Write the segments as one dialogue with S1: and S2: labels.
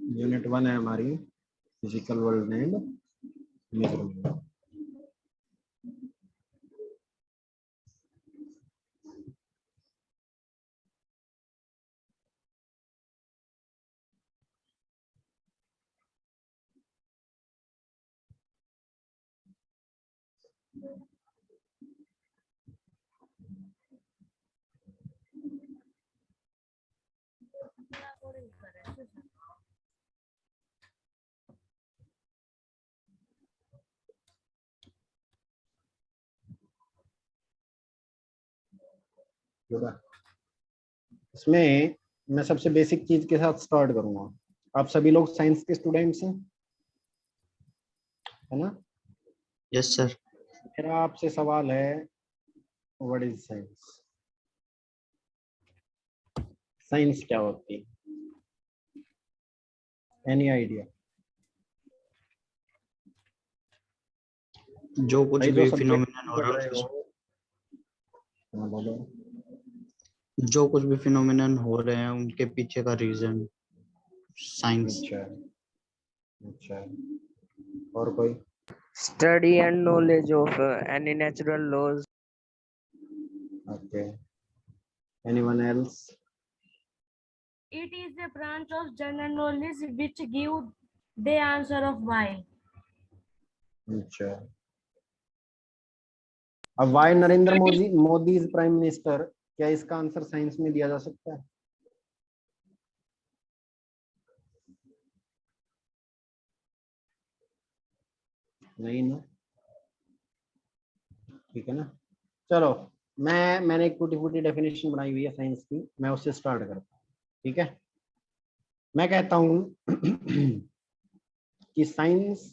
S1: Unit 1 है हमारी physical world and measurement. इसमें मैं सबसे बेसिक चीज के साथ स्टार्ट करूंगा। आप सभी लोग साइंस के स्टूडेंट्स हैं, है ना?
S2: Yes sir.
S1: मेरा आपसे सवाल है, व्हाट इज साइंस? साइंस क्या होती है? Any idea?
S2: जो कुछ
S1: भाई जो
S2: भी
S1: सब्जेक्ट
S2: फिनोमिनन हो
S1: पढ़
S2: रहा
S1: रहे
S2: है,
S1: हो, हाँ बोलो।
S2: जो कुछ भी फिनोमिनन हो रहे हैं उनके पीछे का रीजन साइंस।
S1: अच्छा अच्छा, और कोई?
S3: Study and knowledge of any natural laws.
S1: Okay, anyone else?
S4: It is a branch of general knowledge which give the answer of why.
S1: अच्छा, अब why Narendra Modi Modi is prime minister, क्या इसका आंसर साइंस में दिया जा सकता है? नहीं ना, ठीक है ना। चलो, मैंने एक टूटी फूटी डेफिनेशन बनाई हुई है साइंस की, मैं उससे स्टार्ट करता हूँ, ठीक है। मैं कहता हूँ कि science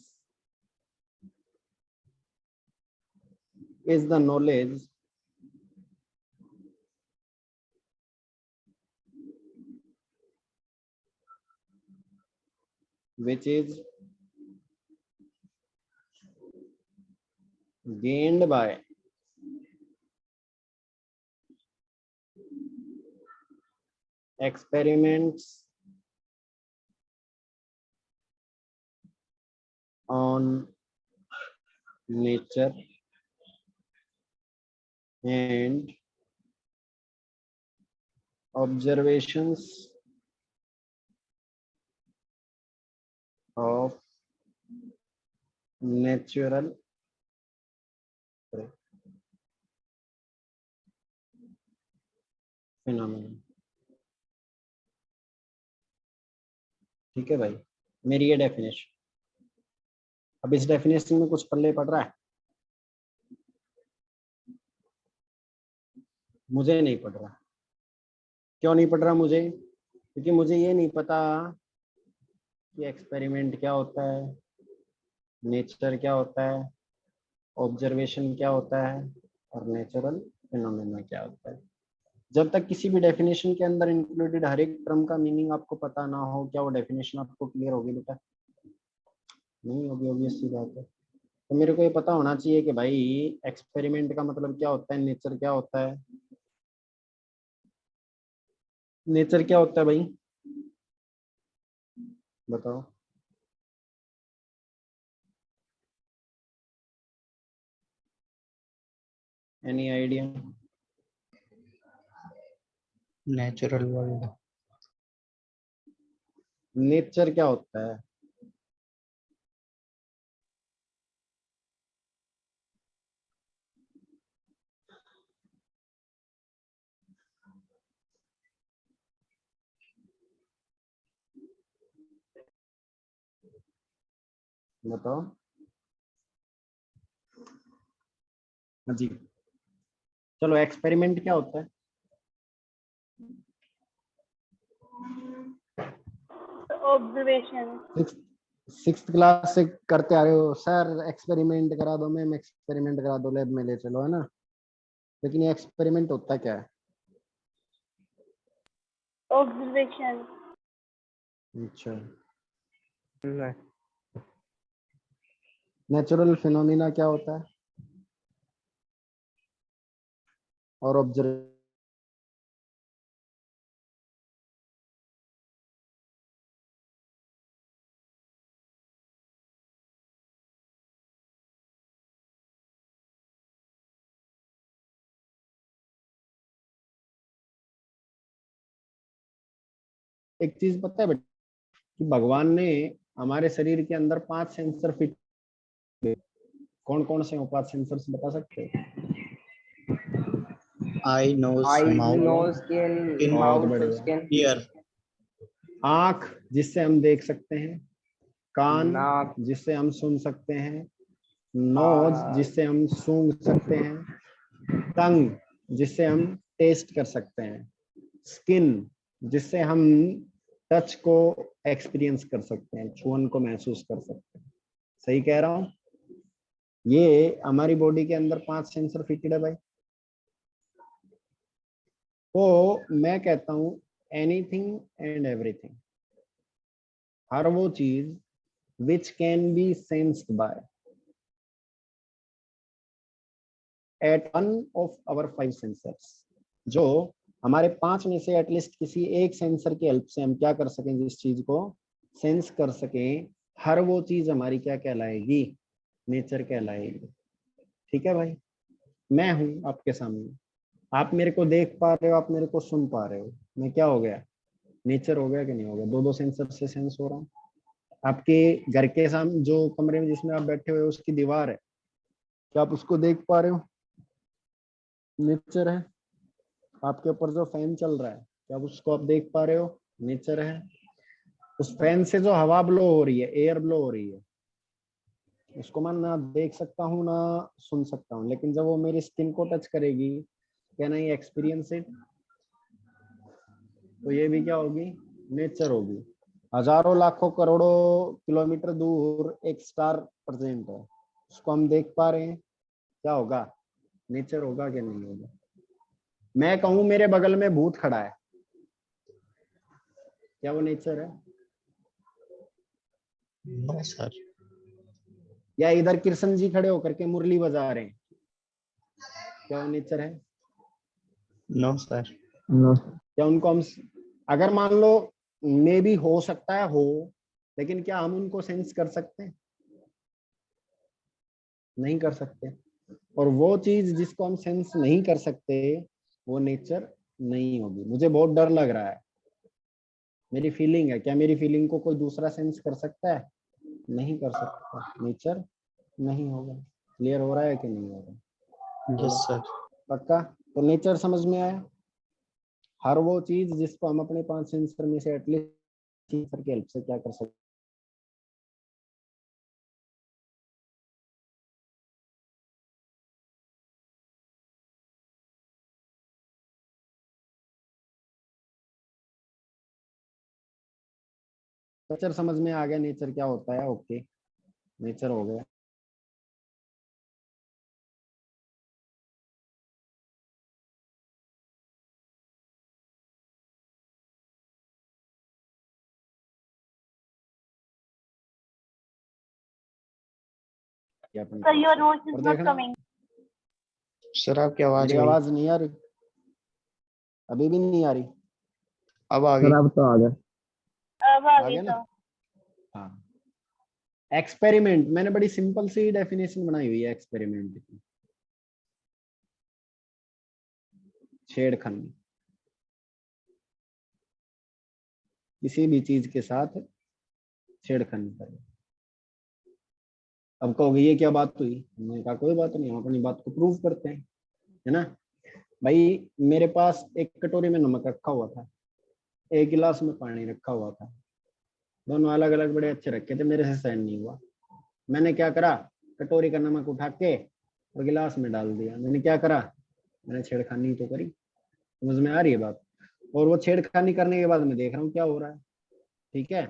S1: is the knowledge which is gained by experiments on nature and observations of natural phenomena। ठीक है भाई, मेरी ये डेफिनेशन। अब इस डेफिनेशन में कुछ पल्ले पड़ रहा है? मुझे नहीं पड़ रहा। क्यों नहीं पड़ रहा मुझे? क्योंकि मुझे ये नहीं पता कि एक्सपेरिमेंट क्या होता है, नेचर क्या होता है, ऑब्जर्वेशन क्या होता है, और नेचुरल फिनोमेना क्या होता है। जब तक किसी भी डेफिनेशन के अंदर इंक्लूडेड हर एक टर्म का मीनिंग आपको पता ना हो, क्या वो डेफिनेशन आपको क्लियर होगी बेटा? नहीं होगी, ऑब्वियस सी बात है। तो मेरे को ये पता होना चाहिए कि भाई एक्सपेरिमेंट का मतलब क्या होता है, नेचर क्या होता है। नेचर क्या होता है भाई, बताओ। Any idea?
S2: Natural world.
S1: Nature क्या होता है? बताओ। हाँ जी, चलो, एक्सपेरिमेंट क्या होता है?
S5: ऑब्जर्वेशन।
S1: सिक्स क्लास से करते आ रहे हो सर, एक्सपेरिमेंट करा दो मैम, एक्सपेरिमेंट करा दो, लैब में ले चलो, है ना। लेकिन ये एक्सपेरिमेंट होता क्या है?
S5: ऑब्जर्वेशन।
S1: अच्छा, नेचुरल फिनोमिना क्या होता है, और ऑब्जर्व एक चीज पता है बेटा कि भगवान ने हमारे शरीर के अंदर 5 सेंसर फिट, कौन कौन से 5 सेंसर्स बता सकते हो?
S2: Eye, nose,
S3: Eyes,
S2: mouth,
S3: nose, skin,
S2: skin,
S1: बहुत
S3: mouth,
S1: बढ़िया।
S3: skin,
S2: ईयर,
S1: आंख जिससे हम देख सकते हैं, कान
S3: नाक,
S1: जिससे हम सुन सकते हैं, नोज जिससे हम सूंघ सकते हैं, टंग जिससे हम टेस्ट कर सकते हैं, स्किन जिससे हम टच को एक्सपीरियंस कर सकते हैं, छुअन को महसूस कर सकते हैं। सही कह रहा हूं? ये हमारी बॉडी के अंदर 5 सेंसर फिटेड है भाई। तो मैं कहता हूं एनीथिंग एंड एवरीथिंग, हर वो चीज which can be sensed by at one of our 5 sensors, जो हमारे 5 में से एटलीस्ट किसी एक सेंसर की हेल्प से हम क्या कर सकें, जिस चीज को सेंस कर सकें, हर वो चीज हमारी क्या कहलाएगी? नेचर कहलाएगी। ठीक है भाई, मैं हूं आपके सामने, आप मेरे को देख पा रहे हो, आप मेरे को सुन पा रहे हो, मैं क्या हो गया? नेचर हो गया कि नहीं हो गया? दो सेंसर से सेंस हो रहा हूँ। आपके घर के सामने जो कमरे में जिसमें आप बैठे हुए हो उसकी दीवार है, क्या आप उसको देख पा रहे हो? नेचर है। आपके ऊपर जो फैन चल रहा है, क्या आप उसको आप देख पा रहे हो? नेचर है। उस फैन से जो हवा ब्लो हो रही है, एयर ब्लो हो रही है, उसको मैं ना देख सकता हूँ ना सुन सकता हूँ, लेकिन जब वो मेरी स्किन को टच करेगी, कैन आई एक्सपीरियंस इट? तो ये भी क्या होगी? नेचर होगी। हजारों लाखों करोड़ों किलोमीटर दूर एक स्टार प्रेजेंट है, उसको हम देख पा रहे हैं, क्या होगा? नेचर होगा कि नहीं होगा? मैं कहूं मेरे बगल में भूत खड़ा है, क्या वो नेचर है?
S2: नो सर,
S1: या इधर कृष्ण जी खड़े होकर के मुरली बजा रहे हैं, क्या वो नेचर है?
S2: नो सर,
S1: क्या उनको हम, अगर मान लो मे भी हो सकता है हो, लेकिन क्या हम उनको सेंस कर सकते हैं? नहीं कर सकते। और वो चीज जिसको हम सेंस नहीं कर सकते, वो नेचर नहीं होगी। मुझे बहुत डर लग रहा है, मेरी फीलिंग है, क्या मेरी फीलिंग को कोई दूसरा सेंस कर सकता है? नहीं कर सकता, नेचर नहीं होगा। क्लियर हो रहा है कि नहीं हो रहा?
S2: यस सर,
S1: पक्का? तो नेचर समझ में आया? हर वो चीज जिसको हम अपने 5 सेंसर में से एटलीस्ट सेंसर की हेल्प से क्या कर सकते, नेचर समझ में आ गया? नेचर क्या होता है? ओके, नेचर हो गया। ये अपन
S5: Sir, your voice
S1: और
S5: is not
S1: देखना,
S5: coming.
S2: सर आपकी आवाज
S1: मेरी
S2: गई,
S1: आवाज नहीं आ रही? अभी भी नहीं आ रही?
S2: अब आ गई।
S3: अब तो आ गया।
S5: अब आ
S1: आ
S5: गई
S1: गया ना?
S5: सर।
S1: हाँ। एक्सपेरिमेंट, मैंने बड़ी सिंपल सी डेफिनेशन बनाई हुई है एक्सपेरिमेंट की। छेड़खानी किसी भी चीज के साथ छेड़खानी करें। अब कहोगे ये क्या बात हुई? मैंने कहा कोई बात नहीं, हम अपनी बात को प्रूव करते हैं, है ना भाई? मेरे पास एक कटोरी में नमक रखा हुआ था, एक गिलास में पानी रखा हुआ था, दोनों अलग अलग बड़े अच्छे रखे थे, मेरे से सहन नहीं हुआ। मैंने क्या करा? कटोरी का नमक उठा के और गिलास में डाल दिया। मैंने क्या करा? मैंने छेड़खानी तो करी। समझ में आ रही है बात? और वो छेड़खानी करने के बाद मैं देख रहा हूँ क्या हो रहा है। ठीक है,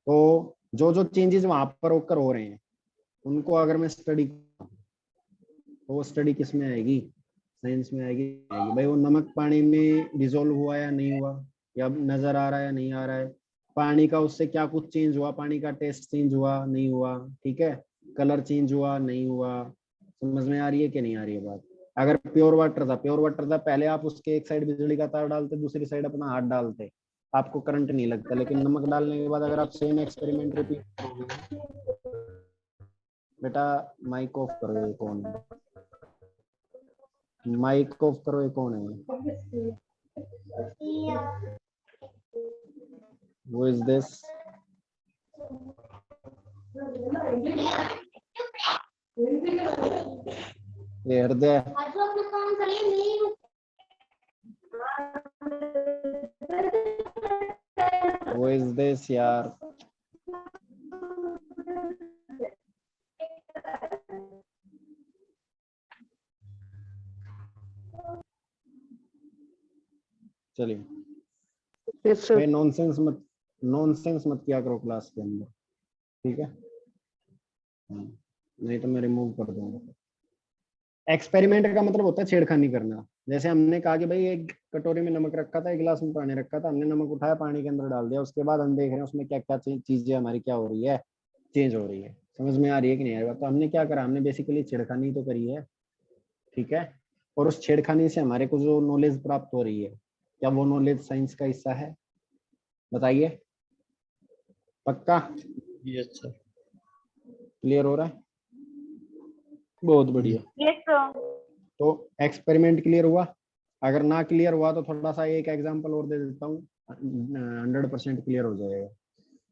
S1: तो जो जो चेंजेस वहां पर होकर हो रहे हैं, उनको अगर मैं स्टडी, तो वो स्टडी किस में आएगी? साइंस में आएगी। भाई वो नमक पानी में डिजोल्व हुआ या नहीं हुआ, या नजर आ रहा है या नहीं आ रहा है? पानी का उससे क्या कुछ चेंज हुआ? पानी का टेस्ट चेंज हुआ नहीं हुआ? ठीक है, कलर चेंज हुआ नहीं हुआ? समझ में आ रही है कि नहीं आ रही है बात? अगर प्योर वाटर था, प्योर वाटर था, पहले आप उसके एक साइड बिजली का तार डालते, दूसरी साइड अपना हाथ डालते, आपको करंट नहीं लगता। लेकिन नमक डालने के बाद अगर आप सेम एक्सपेरिमेंट रिपीट करोगे, बेटा माइक ऑफ करो, ये कौन है? माइक ऑफ करो, ये कौन है? Who is this? ये हृदय। Who is this यार? चलिए भाई नॉनसेंस मत किया करो क्लास के अंदर, ठीक है? नहीं तो मैं रिमूव कर दूंगा। एक्सपेरिमेंट का मतलब होता है छेड़खानी करना। जैसे हमने कहा कि भाई एक कटोरी में नमक रखा था, एक गिलास में पानी रखा था, हमने नमक उठाया पानी के अंदर डाल दिया, उसके बाद हम देख रहे हैं उसमें क्या क्या चीजें हमारी क्या हो रही है, चेंज हो रही है। समझ में आ रही है कि नहीं आ रही? तो हमने क्या करा, हमने बेसिकली छेड़खानी तो करी है, ठीक है? और उस छेड़खानी से हमारे को जो नॉलेज प्राप्त हो रही है, क्या वो नॉलेज साइंस का हिस्सा है? बताइए, पक्का?
S2: Yes sir.
S1: क्लियर हो रहा है? बहुत बढ़िया।
S5: Yes, sir.
S1: तो एक्सपेरिमेंट क्लियर हुआ? अगर ना क्लियर हुआ तो थोड़ा सा एक एग्जांपल और दे देता हूँ, 100% क्लियर हो जाएगा।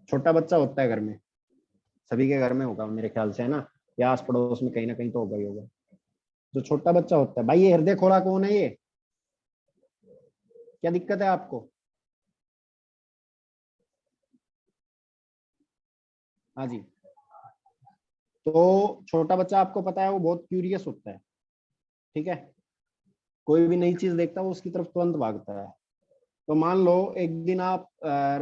S1: छोटा बच्चा होता है घर में, सभी के घर में होगा मेरे ख्याल से, है ना? या आस पड़ोस में कहीं ना कहीं तो होगा ही होगा। जो छोटा बच्चा होता है, भाई ये हृदय खोला कौन है? ये क्या दिक्कत है आपको? हाँ जी। तो छोटा बच्चा आपको पता है वो बहुत क्यूरियस होता है, ठीक है? कोई भी नई चीज देखता है वो उसकी तरफ तुरंत भागता है। तो मान लो एक दिन आप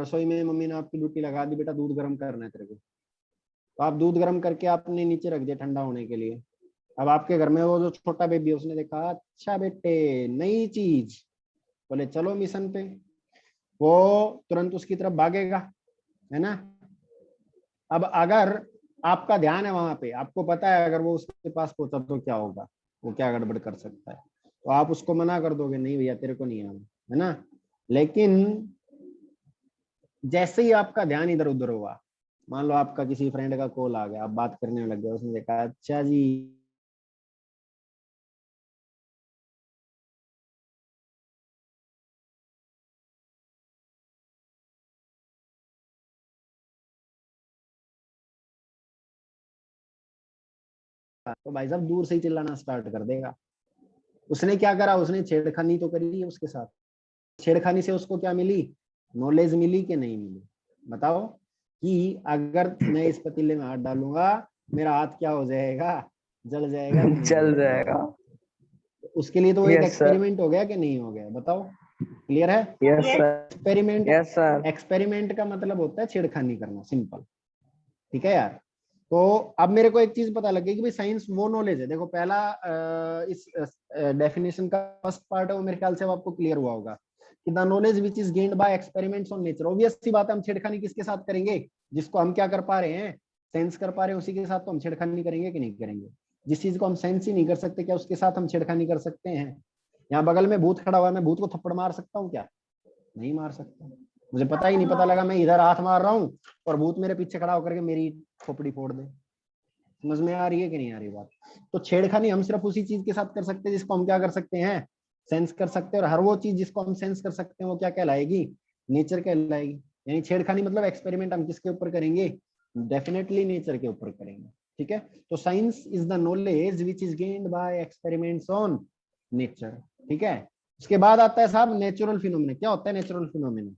S1: रसोई में मम्मी ने आपकी ड्यूटी लगा दी, बेटा दूध गर्म करना है तेरे को, तो आप दूध गर्म करके आपने नीचे रख दिया ठंडा होने के लिए। अब आपके घर में वो जो छोटा बेबी है उसने देखा, अच्छा बेटे नई चीज, बोले चलो मिशन पे, वो तुरंत उसकी तरफ भागेगा, है ना? अब अगर आपका ध्यान है वहां पे, आपको पता है अगर वो उसके पास पहुंचा तो क्या होगा, वो क्या गड़बड़ कर सकता है, तो आप उसको मना कर दोगे, नहीं भैया तेरे को नहीं आना, है ना? लेकिन जैसे ही आपका ध्यान इधर उधर हुआ, मान लो आपका किसी फ्रेंड का कॉल आ गया, आप बात करने लग गए, उसने देखा अच्छा जी तो भाई साहब दूर से ही चिल्लाना स्टार्ट कर देगा। उसने क्या करा, उसने छेड़खानी तो करी है उसके साथ। छेड़खानी से उसको क्या मिली, नॉलेज मिली कि नहीं मिली? बताओ कि अगर मैं इस पतीले में हाथ डालूंगा मेरा हाथ क्या हो जाएगा, जल जाएगा कि नहीं
S3: चल
S1: जल
S3: जाएगा।
S1: उसके लिए तो वो एक
S3: Yes, sir.
S1: एक्सपेरिमेंट हो गया कि नहीं हो गया? बताओ, क्लियर है?
S3: Yes,
S5: Yes.
S3: sir.
S1: Experiment,
S3: Yes, sir.
S1: Experiment का मतलब होता है छेड़खानी करना, सिंपल, ठीक है यार? तो अब मेरे को एक चीज पता लग गई कि भाई साइंस वो नॉलेज है। देखो पहला इस डेफिनेशन का फर्स्ट पार्ट है वो मेरे ख्याल से वो आपको क्लियर हुआ होगा कि the knowledge which is gained by experiments on nature. Obvious सी बात है, हम छेड़खानी किसके साथ करेंगे? जिसको हम क्या कर पा रहे हैं, सेंस कर पा रहे हैं, उसी के साथ तो हम छेड़खानी करेंगे कि नहीं करेंगे? जिस चीज को हम सेंस ही नहीं कर सकते, क्या उसके साथ हम छेड़खानी कर सकते हैं? यहाँ बगल में भूत खड़ा हुआ है, मैं भूत को थप्पड़ मार सकता हूँ क्या? नहीं मार सकता। मुझे पता ही नहीं, पता लगा मैं इधर हाथ मार रहा हूँ और भूत मेरे पीछे खड़ा होकर के मेरी खोपड़ी फोड़ दे। समझ में आ रही है कि नहीं आ रही बात? तो छेड़खानी हम सिर्फ उसी चीज के साथ कर सकते हैं जिसको हम क्या कर सकते हैं, सेंस कर सकते हैं। और हर वो चीज जिसको हम सेंस कर सकते हैं वो क्या कहलाएगी, नेचर कहलाएगी। यानी छेड़खानी मतलब एक्सपेरिमेंट हम किसके ऊपर करेंगे, डेफिनेटली नेचर के ऊपर करेंगे, ठीक है? तो science is the knowledge which is gained by experiments on nature, ठीक है? उसके बाद आता है साहब नेचुरल फिनोमेना। क्या होता है नेचुरल फिनोमेना?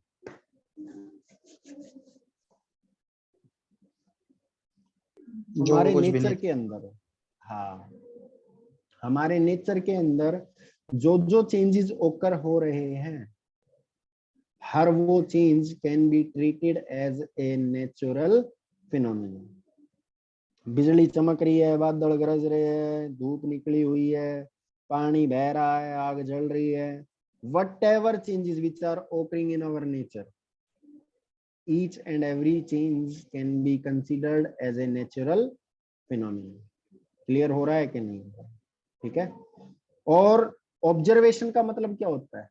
S1: हमारे नेचर के अंदर, हाँ हमारे नेचर के अंदर जो जो चेंजेस ओकर हो रहे हैं, हर वो change can be treated as a natural phenomena. बिजली चमक रही है, बादल गरज रहे हैं, धूप निकली हुई है, पानी बह रहा है, आग जल रही है, whatever changes which are occurring in our nature, each and every change can be considered as a natural phenomenon. Clear हो रहा है कि नहीं? ठीक है। और ऑब्जर्वेशन का मतलब क्या होता है?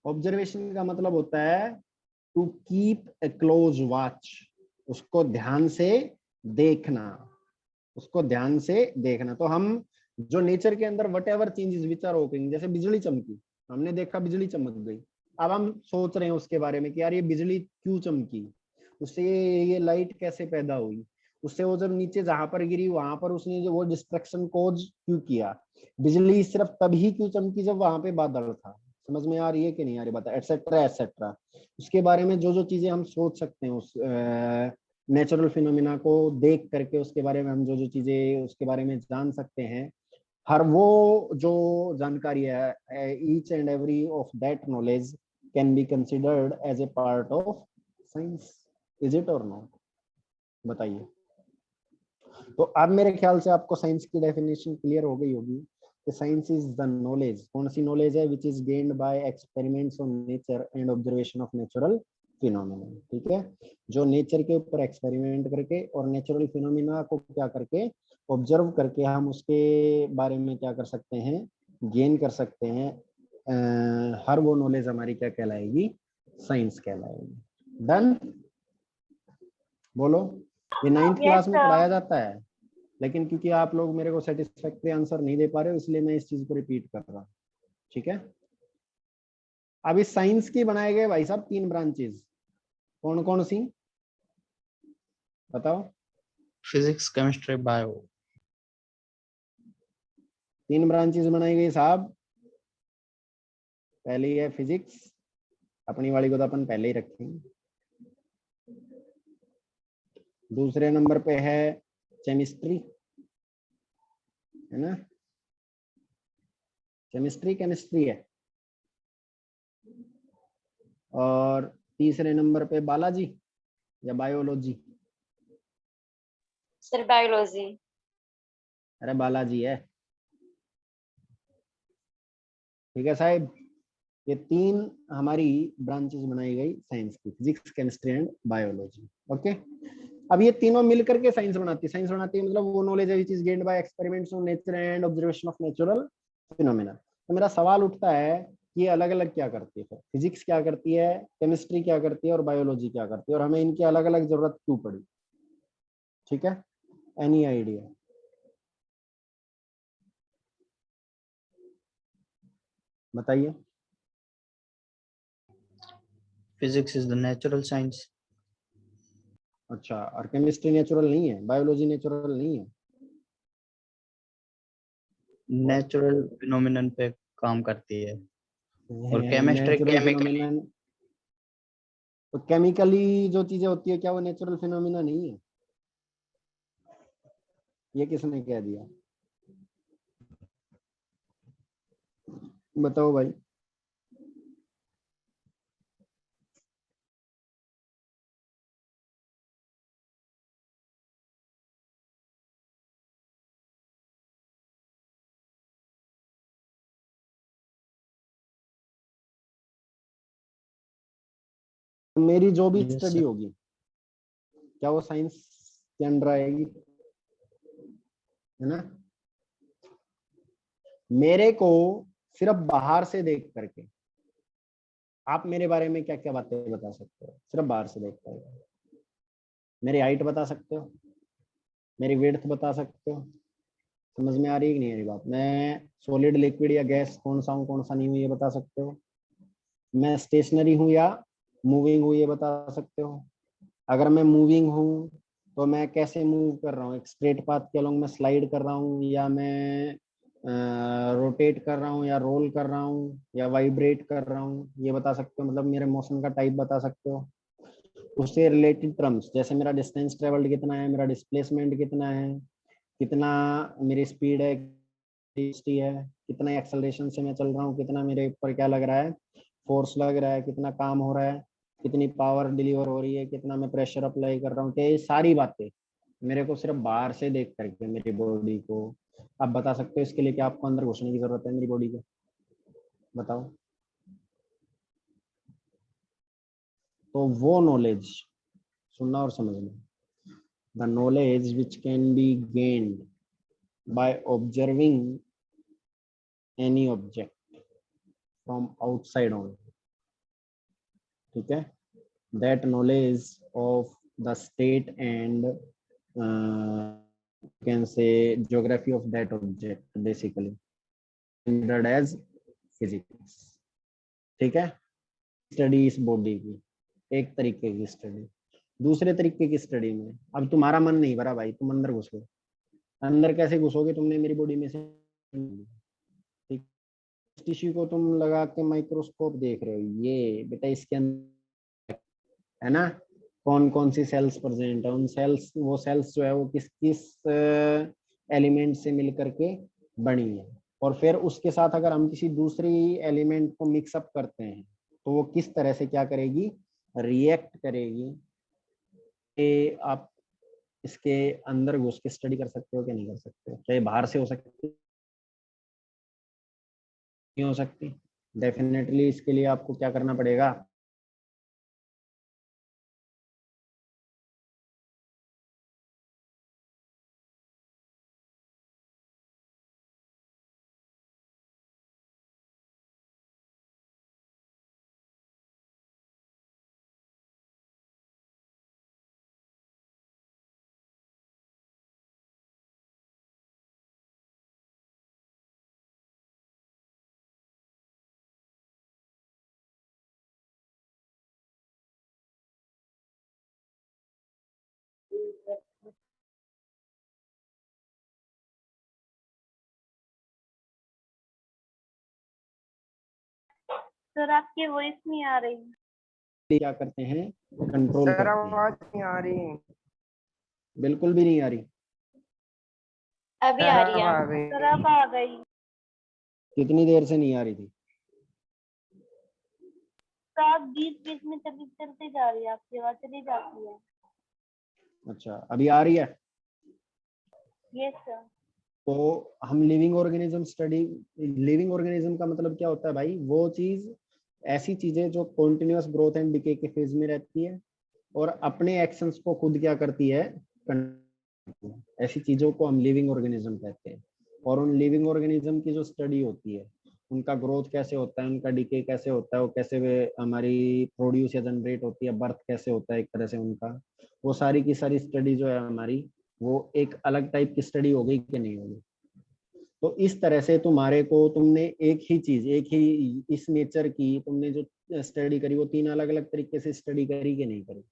S1: ऑब्जर्वेशन का मतलब होता है to keep a close watch, उसको ध्यान से देखना, उसको ध्यान से देखना। तो हम जो नेचर के अंदर whatever changes which are occurring, जैसे बिजली चमकी, हमने देखा बिजली चमक गई, अब हम सोच रहे हैं उसके बारे में कि यार ये बिजली क्यों चमकी, उससे ये लाइट कैसे पैदा हुई, उससे वो जब नीचे जहां पर गिरी वहां पर उसने जो वो डिस्ट्रक्शन कोज क्यों किया, बिजली सिर्फ तभी क्यों चमकी जब वहां पे बादल था। समझ में आ रही है कि नहीं आ रही बता, एटसेट्रा एटसेट्रा। उसके बारे में जो जो चीजें हम सोच सकते हैं उस नेचुरल फिनोमिना को देख करके, उसके बारे में हम जो जो चीजें उसके बारे में जान सकते हैं, हर वो जो जानकारी है, each and every of that knowledge can be considered as a part of science. Is it और नॉट, बताइए। तो अब मेरे ख्याल से आपको साइंस की डेफिनेशन क्लियर हो गई होगी कि साइंस इज द नॉलेज, कौन सी नॉलेज है, विच is gained by experiments on nature and observation of natural phenomena. ठीक है, जो नेचर के ऊपर एक्सपेरिमेंट करके और नेचुरल फिनोमिना को क्या करके ऑब्जर्व करके हम उसके बारे में क्या कर सकते हैं, गेन कर सकते हैं। हर वो नॉलेज हमारी क्या कहलाएगी, साइंस कहलाएगी। डन, बोलो। ये 9th
S5: Yes,
S1: क्लास में
S5: sir.
S1: पढ़ाया जाता है, लेकिन क्योंकि आप लोग मेरे को सेटिस्फैक्टरी आंसर नहीं दे पा रहे हो, इसलिए मैं इस चीज को रिपीट कर रहा हूँ। ठीक है, अब इस साइंस की बनाए गए भाई साहब 3 ब्रांचेस, कौन कौन सी बताओ।
S2: Physics, chemistry, bio.
S1: 3 ब्रांचेस बनाई गई साहब। पहली है फिजिक्स, अपनी वाली को तो अपन पहले ही रखेंगे। दूसरे नंबर पे है केमिस्ट्री, है ना, केमिस्ट्री है। और तीसरे नंबर पे बायोलॉजी या बायोलॉजी,
S5: Sir, biology.
S1: अरे बालाजी है। ठीक है साहब, ये 3 हमारी ब्रांचेस बनाई गई साइंस की, physics, chemistry and biology. Okay, अब ये तीनों मिलकर के साइंस बनाती है। साइंस बनाती है मतलब वो नॉलेज है विच is gained by experiments on nature and observation of natural phenomena. तो मेरा सवाल उठता है कि ये अलग अलग क्या करती है, फिजिक्स क्या करती है, केमिस्ट्री क्या करती है और बायोलॉजी क्या करती है, और हमें इनकी अलग अलग जरूरत क्यों पड़ी। ठीक है, एनी आइडिया, बताइए।
S2: Physics is the natural science.
S1: अच्छा, और केमिस्ट्री नेचुरल नहीं है, बायोलॉजी नेचुरल नहीं है।
S2: नेचुरल फिनोमिनन पे काम करती है। और केमिस्ट्री
S1: नेचुरल
S2: केमिकली।
S1: फिनोमिना, तो केमिकली जो चीजें होती है क्या वो नेचुरल फिनोमिना नहीं है? ये किसने कह दिया, बताओ भाई। मेरी जो भी
S2: यस
S1: स्टडी
S2: सर।
S1: होगी क्या वो साइंस के अंडर आएगी, है ना। मेरे को सिर्फ बाहर से देख करके आप मेरे बारे में क्या क्या बातें बता सकते हो, सिर्फ बाहर से देख करके। मेरी हाइट बता सकते हो, मेरी विड्थ बता सकते हो, समझ में आ रही है कि नहीं आ रही बात। मैं सॉलिड, लिक्विड या गैस कौन सा हूँ कौन सा नहीं हूँ ये बता सकते हो। मैं स्टेशनरी हूँ या मूविंग हूँ ये बता सकते हो। अगर मैं मूविंग हूँ तो मैं कैसे मूव कर रहा हूँ, एक स्ट्रेट पाथ के अलोंग मैं स्लाइड कर रहा हूँ, या मैं रोटेट कर रहा हूँ, या रोल कर रहा हूँ, या वाइब्रेट कर रहा हूँ, ये बता सकते हो। मतलब मेरे मोशन का टाइप बता सकते हो। उससे रिलेटेड टर्म्स जैसे मेरा डिस्टेंस ट्रेवल्ड कितना है, मेरा डिस्प्लेसमेंट कितना है, कितना मेरी स्पीड है, कितना एक्सेलरेशन से मैं चल रहा हूँ, कितना मेरे ऊपर क्या लग रहा है, फोर्स लग रहा है, कितना काम हो रहा है, कितनी पावर डिलीवर हो रही है, कितना मैं प्रेशर अप्लाई कर रहा हूँ। ये सारी बातें मेरे को सिर्फ बाहर से देख करके मेरी बॉडी को आप बता सकते हो। इसके लिए क्या आपको अंदर घुसने की जरूरत है मेरी बॉडी के, बताओ। तो वो नॉलेज सुनना और समझना, the knowledge which can be gained by observing any object from outside only, ठीक है। That knowledge of the state and can say geography of that object basically considered as physics. ठीक है, स्टडी इस body की, एक तरीके की study. दूसरे तरीके की स्टडी में अब तुम्हारा मन नहीं भरा भाई, तुम अंदर घुसो। अंदर कैसे घुसोगे, तुमने मेरी बॉडी में से, ठीक, टिश्यू को तुम लगा के माइक्रोस्कोप देख रहे हो, ये बेटा इसके अंदर है ना, कौन कौन सी सेल्स प्रेजेंट है, उन सेल्स, वो सेल्स जो है वो किस किस एलिमेंट से मिल करके बनी है, और फिर उसके साथ अगर हम किसी दूसरी एलिमेंट को मिक्सअप करते हैं तो वो किस तरह से क्या करेगी, रिएक्ट करेगी। ये आप इसके अंदर घुस के स्टडी कर सकते हो कि नहीं कर सकते हो, चाहे बाहर से हो सकती, नहीं हो सकती। डेफिनेटली इसके लिए आपको क्या करना पड़ेगा,
S5: सर आपकी वॉइस नहीं आ रही।
S1: क्या करते हैं, कंट्रोल
S3: सर
S1: करते हैं।
S3: आवाज नहीं आ रही।
S1: बिल्कुल भी नहीं आ रही।
S5: अभी आ रही है सर, अब आ गई।
S1: कितनी देर से नहीं आ रही थी?
S5: तो आप बीच बीच में चलती चलती जा रही है, आपकी आवाज चली जाती है।
S1: अच्छा, अभी आ रही है।
S5: Yes sir.
S1: तो हम living organism study, living organism का मतलब क्या होता है भाई, वो चीज, ऐसी चीजें जो कॉन्टिन्यूअस ग्रोथ एंड डिके के फेज में रहती है और अपने एक्शंस को खुद क्या करती है, ऐसी चीजों को हम लिविंग ऑर्गेनिज्म कहते हैं। और उन लिविंग ऑर्गेनिज्म की जो स्टडी होती है, उनका ग्रोथ कैसे होता है, उनका डिके कैसे होता है, वो कैसे वे हमारी प्रोड्यूस या जनरेट होती है, बर्थ कैसे होता है एक तरह से उनका, वो सारी की सारी स्टडी जो है हमारी, वो एक अलग टाइप की स्टडी हो गई कि नहीं होगी। तो इस तरह से तुम्हारे को, तुमने एक ही चीज, एक ही इस नेचर की तुमने जो स्टडी करी, वो 3 अलग अलग तरीके से स्टडी करी कि नहीं करी।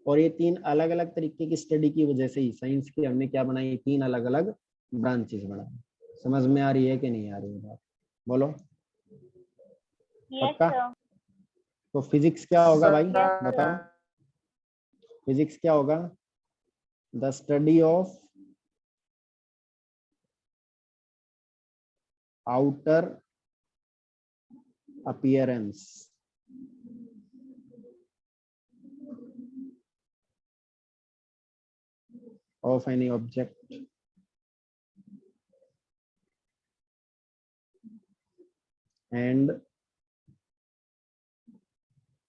S1: और ये 3 अलग अलग तरीके की स्टडी की वजह से ही साइंस की हमने क्या बनाई, 3 अलग अलग ब्रांचेस बनाई। समझ में आ रही है कि नहीं आ रही है बात, बोलो।
S5: यस
S1: पक्का?
S5: सर।
S1: तो फिजिक्स क्या होगा भाई,
S5: यस
S1: बताओ।
S5: सर।
S1: फिजिक्स क्या होगा, the study of outer appearance of any object and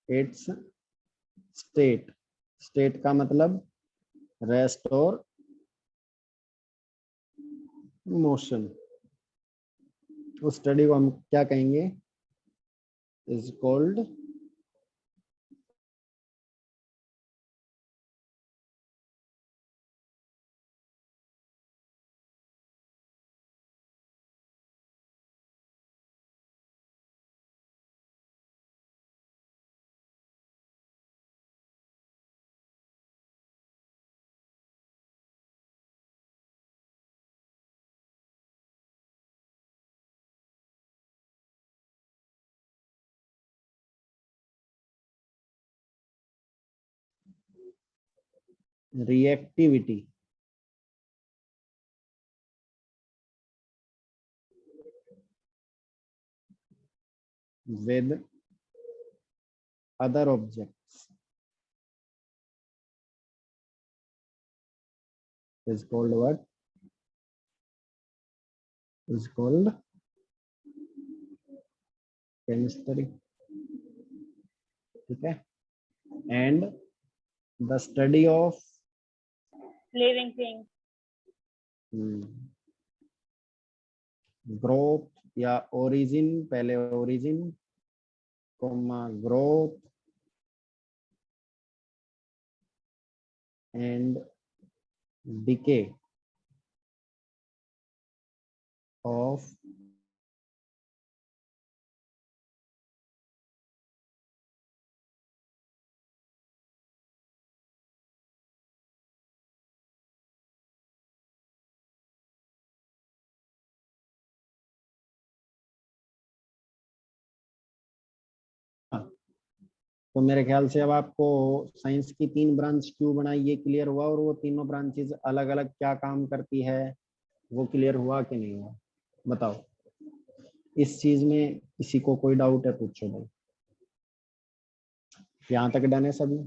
S1: its state। State का मतलब रेस्ट और मोशन। उस स्टडी को हम क्या कहेंगे, is called reactivity. with other objects is called what, is called chemistry। ठीक है, and the study of
S5: living thing.
S1: Growth या ओरिजिन, पहले origin comma growth and decay of तो मेरे ख्याल से अब आपको साइंस की 3 ब्रांच क्यों बनाई ये क्लियर हुआ, और वो तीनों ब्रांचेज अलग अलग क्या काम करती है वो क्लियर हुआ कि नहीं हुआ, बताओ। इस चीज में किसी को कोई डाउट है, पूछो भाई। यहाँ तक डन है सभी।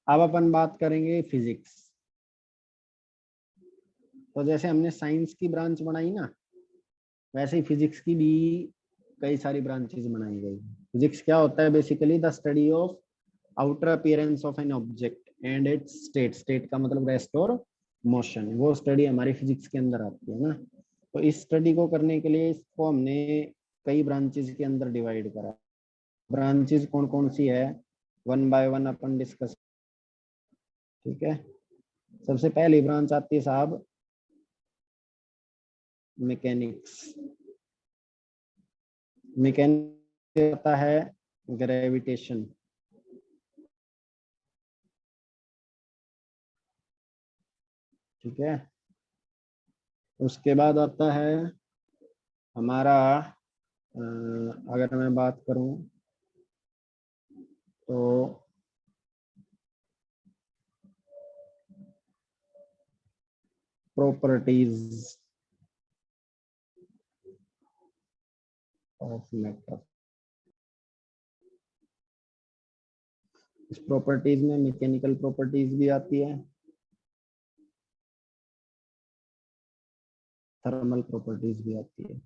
S1: अब अपन बात करेंगे फिजिक्स। तो जैसे हमने साइंस की ब्रांच बनाई ना, वैसे ही फिजिक्स की भी कई सारी ब्रांचेज बनाई गई। फिजिक्स क्या होता है? Basically the study of outer appearance of an object and it's state. State का मतलब रेस्ट और मोशन। वो स्टडी हमारी फिजिक्स के अंदर आती है ना। तो इस स्टडी को करने के लिए इसको हमने कई ब्रांचेज के अंदर डिवाइड करा। ब्रांचेज कौन कौन सी है, one by one upon discuss. ठीक है, सबसे पहली ब्रांच आती है साहब मैकेनिक्स। मैकेनिक्स आता है ग्रेविटेशन। ठीक है, उसके बाद आता है हमारा अगर मैं बात करूं तो प्रॉपर्टीज ऑफ मैटर। इस प्रॉपर्टीज में मैकेनिकल प्रॉपर्टीज भी आती है, थर्मल प्रॉपर्टीज भी आती है।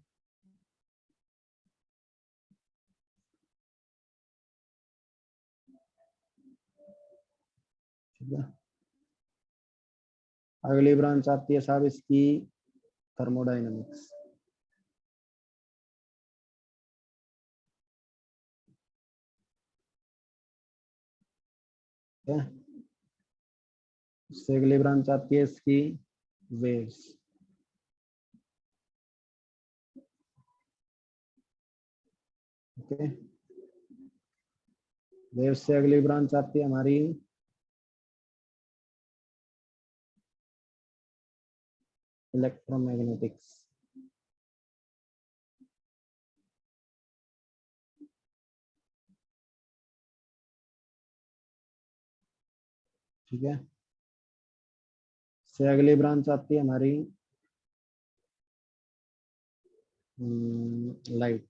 S1: ठीक है, अगली ब्रांच आती है साहब इसकी थर्मोडायनामिक्स। ठीक है, उससे अगली ब्रांच आती है इसकी वेव्स। ओके, वेव्स से अगली ब्रांच आती है हमारी इलेक्ट्रोमैग्नेटिक्स। ठीक है, से अगली ब्रांच आती है हमारी लाइट।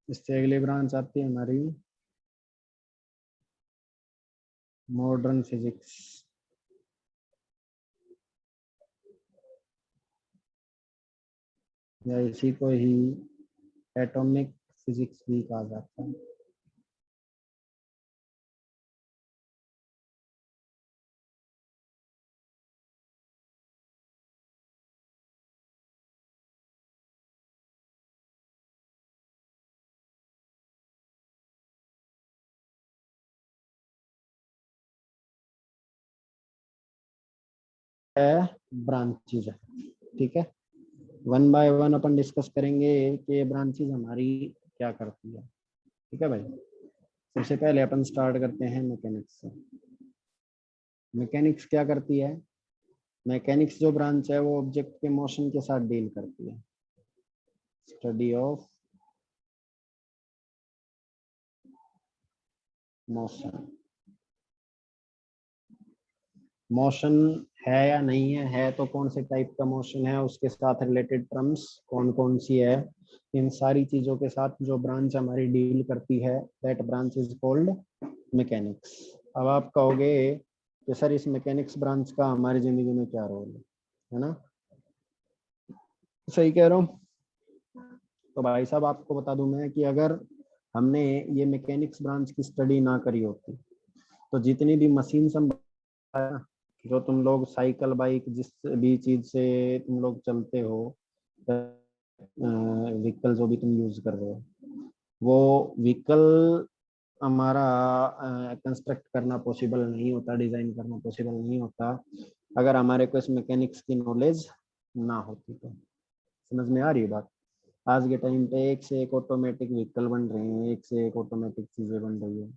S1: इससे अगली ब्रांच आती है हमारी मॉडर्न फिजिक्स। या इसी को ही एटॉमिक फिजिक्स भी कहा जाता है। ब्रांचेज है। ठीक है, one by one upon discuss करेंगे कि ये ब्रांचेज हमारी क्या करती है। ठीक है भाई, सबसे पहले अपन स्टार्ट करते हैं मैकेनिक्स से। मैकेनिक्स क्या करती है? मैकेनिक्स जो ब्रांच है वो ऑब्जेक्ट के मोशन के साथ डील करती है। Study of motion. मोशन है या नहीं है तो कौन से टाइप का मोशन है, उसके साथ रिलेटेड टर्म्स कौन कौन सी है, इन सारी चीजों के साथ जो ब्रांच हमारी डील करती है that branch is called mechanics. अब आप कहोगे कि सर इस मैकेनिक्स ब्रांच का हमारी जिंदगी में क्या रोल है ना? सही कह रहा हूँ। तो भाई साहब आपको बता दूं मैं कि अगर हमने ये मैकेनिक्स ब्रांच की स्टडी ना करी होती तो जितनी भी मशीन हम जो तुम लोग साइकिल बाइक जिस भी चीज से तुम लोग चलते हो, व्हीकल जो भी तुम यूज कर रहे हो, वो व्हीकल हमारा कंस्ट्रक्ट करना पॉसिबल नहीं होता, डिजाइन करना पॉसिबल नहीं होता अगर हमारे को इस मैकेनिक्स की नॉलेज ना होती। तो समझ में आ रही है बात? आज के टाइम पे एक से एक ऑटोमेटिक व्हीकल बन रहे हैं, एक से एक ऑटोमेटिक चीजें बन रही है।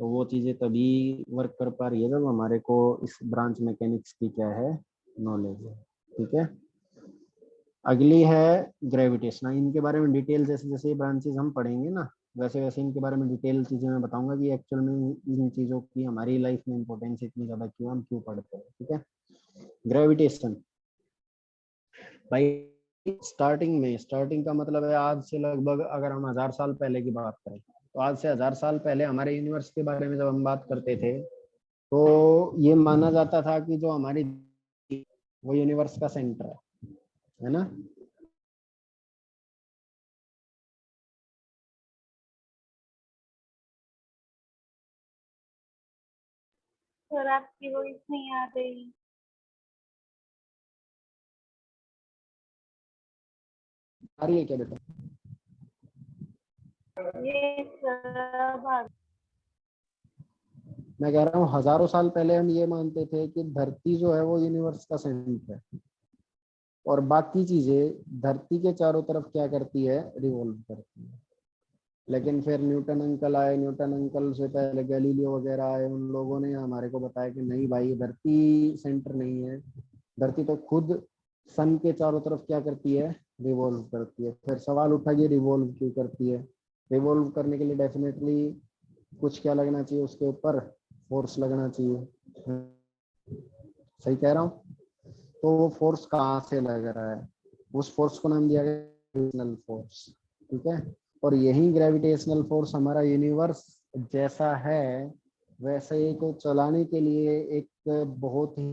S1: तो वो चीजें तभी वर्क कर पा रही है जब हमारे को इस ब्रांच मैकेनिक्स की क्या है, नॉलेज है। ठीक है, अगली है ग्रेविटेशन। इनके बारे में डिटेल जैसे जैसे ये ब्रांचेस हम पढ़ेंगे ना, वैसे वैसे इनके बारे में डिटेल चीजें मैं बताऊंगा कि एक्चुअल में इन चीजों की हमारी लाइफ में इंपॉर्टेंस इतनी ज्यादा क्यों, हम क्यों पढ़ते हैं। ठीक है, ग्रेविटेशन भाई, स्टार्टिंग का मतलब है आज से लगभग, अगर हम 1000 साल पहले की बात करें, तो आज से 1000 साल पहले हमारे यूनिवर्स के बारे में जब हम बात करते थे, तो ये माना जाता था कि जो हमारी वो यूनिवर्स का सेंटर है ना।
S5: सर आपकी वॉइस नहीं आ रही।
S1: आ रही है क्या बेटा?
S5: ये सब
S1: मैं कह रहा हूँ हजारों साल पहले हम ये मानते थे कि धरती जो है वो यूनिवर्स का सेंटर है, और बाकी चीजें धरती के चारों तरफ क्या करती है, रिवॉल्व करती है। लेकिन फिर न्यूटन अंकल आए, न्यूटन अंकल से पहले गैलीलियो वगैरह आए, उन लोगों ने हमारे को बताया कि नहीं भाई, धरती सेंटर नहीं है, धरती तो खुद सन के चारों तरफ क्या करती है, रिवॉल्व करती है। फिर सवाल उठा कि रिवॉल्व क्यों करती है। रिवॉल्व करने के लिए डेफिनेटली कुछ क्या लगना चाहिए उसके ऊपर, फोर्स लगना चाहिए। सही कह रहा हूँ? तो वो फोर्स कहाँ से लग रहा है, उस फोर्स को नाम दिया गया ग्रेविटेशनल फोर्स। ठीक है, और यही ग्रेविटेशनल फोर्स हमारा यूनिवर्स जैसा है वैसे ही को चलाने के लिए एक बहुत ही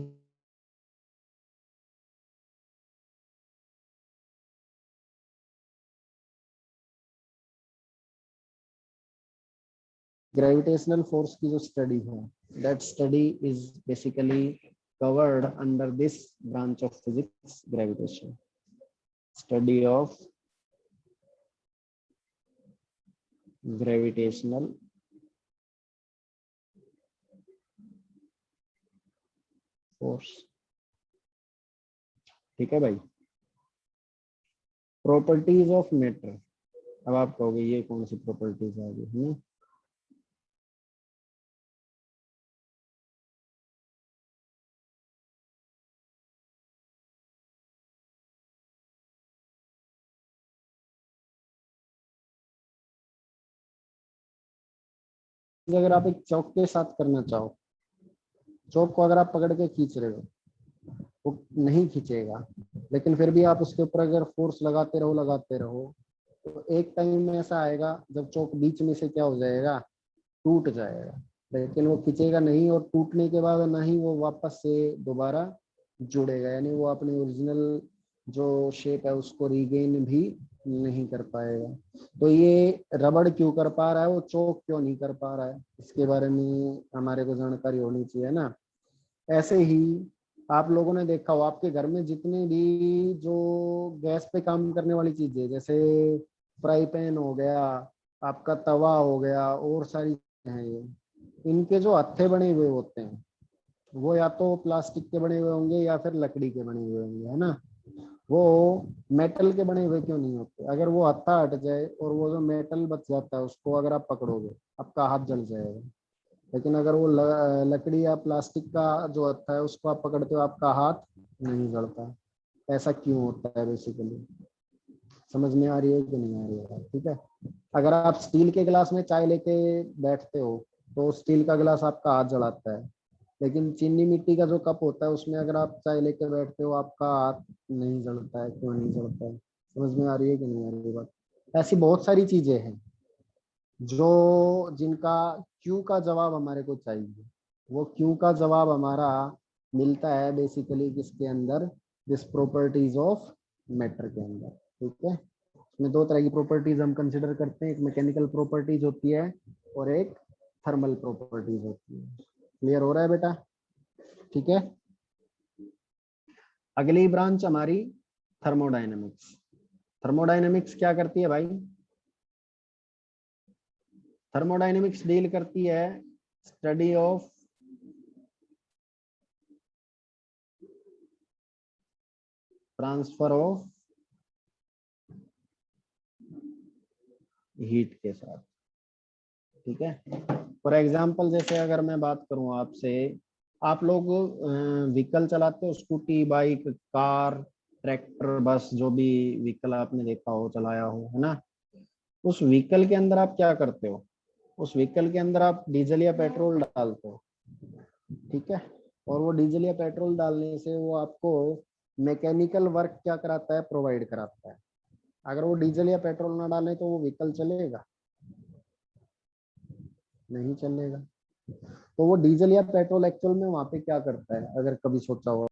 S1: ग्रेविटेशनल फोर्स की जो स्टडी है, that study is basically covered under this branch of physics, gravitation, study of gravitational force। ठीक है भाई, प्रॉपर्टीज ऑफ मैटर। अब आप कहोगे ये कौन सी प्रॉपर्टीज आ गई है ना। अगर आप एक चौक के साथ करना चाहो, चौक को अगर आप पकड़ के खींच रहे हो, वो नहीं खींचेगा, लेकिन फिर भी आप उसके ऊपर अगर फोर्स लगाते रहो, तो एक टाइम में ऐसा आएगा जब चौक बीच में से क्या हो जाएगा, टूट जाएगा। लेकिन वो खींचेगा नहीं, और टूटने के बाद ना ही वो वापस से दोबारा जुड़ेगा, यानी वो अपनी ओरिजिनल जो शेप है उसको रिगेन भी नहीं कर पाएगा। तो ये रबड़ क्यों कर पा रहा है, वो चौक क्यों नहीं कर पा रहा है, इसके बारे में हमारे को जानकारी होनी चाहिए ना। ऐसे ही आप लोगों ने देखा हो, आपके घर में जितने भी जो गैस पे काम करने वाली चीजें, जैसे फ्राई पैन हो गया, आपका तवा हो गया, और सारी चीजें हैं, ये इनके जो हत्थे बने हुए होते हैं वो या तो प्लास्टिक के बने हुए होंगे या फिर लकड़ी के बने हुए होंगे, है ना। वो मेटल के बने हुए क्यों नहीं होते? अगर वो हत्था हट जाए और वो जो मेटल बच जाता है उसको अगर आप पकड़ोगे, आपका हाथ जल जाएगा। लेकिन अगर वो लकड़ी या प्लास्टिक का जो हत्था है उसको आप पकड़ते हो, आपका हाथ नहीं जलता। ऐसा क्यों होता है बेसिकली, समझ में आ रही है कि नहीं आ रही है? ठीक है, अगर आप स्टील के गिलास में चाय लेके बैठते हो तो स्टील का गिलास आपका हाथ जलाता है, लेकिन चीनी मिट्टी का जो कप होता है उसमें अगर आप चाय लेके बैठते हो आपका हाथ नहीं जलता है। क्यों नहीं जलता है? समझ में आ रही है कि नहीं आ रही है बात? ऐसी बहुत सारी चीजें हैं जो जिनका क्यों का जवाब हमारे को चाहिए। वो क्यों का जवाब हमारा मिलता है बेसिकली किसके अंदर, दिस प्रॉपर्टीज ऑफ मैटर के अंदर। ठीक है, इसमें दो तरह की प्रॉपर्टीज हम कंसिडर करते हैं, एक मैकेनिकल प्रॉपर्टीज होती है और एक थर्मल प्रॉपर्टीज होती है। क्लियर हो रहा है बेटा? ठीक है, अगली ब्रांच हमारी थर्मोडायनेमिक्स। थर्मोडायनेमिक्स क्या करती है भाई? थर्मोडायनेमिक्स डील करती है study of transfer of heat के साथ। ठीक है। फॉर एग्जाम्पल जैसे अगर मैं बात करूं आपसे, आप लोग व्हीकल चलाते हो, स्कूटी, बाइक, कार, ट्रैक्टर, बस, जो भी व्हीकल आपने देखा हो, चलाया हो, है ना। उस व्हीकल के अंदर आप क्या करते हो? उस व्हीकल के अंदर आप डीजल या पेट्रोल डालते हो, ठीक है। और वो डीजल या पेट्रोल डालने से वो आपको मैकेनिकल वर्क क्या कराता है? प्रोवाइड कराता है। अगर वो डीजल या पेट्रोल ना डाले तो वो व्हीकल चलेगा? नहीं चलेगा। तो वो डीजल या पेट्रोल एक्चुअल में वहां पे क्या करता है, अगर कभी सोचा हो?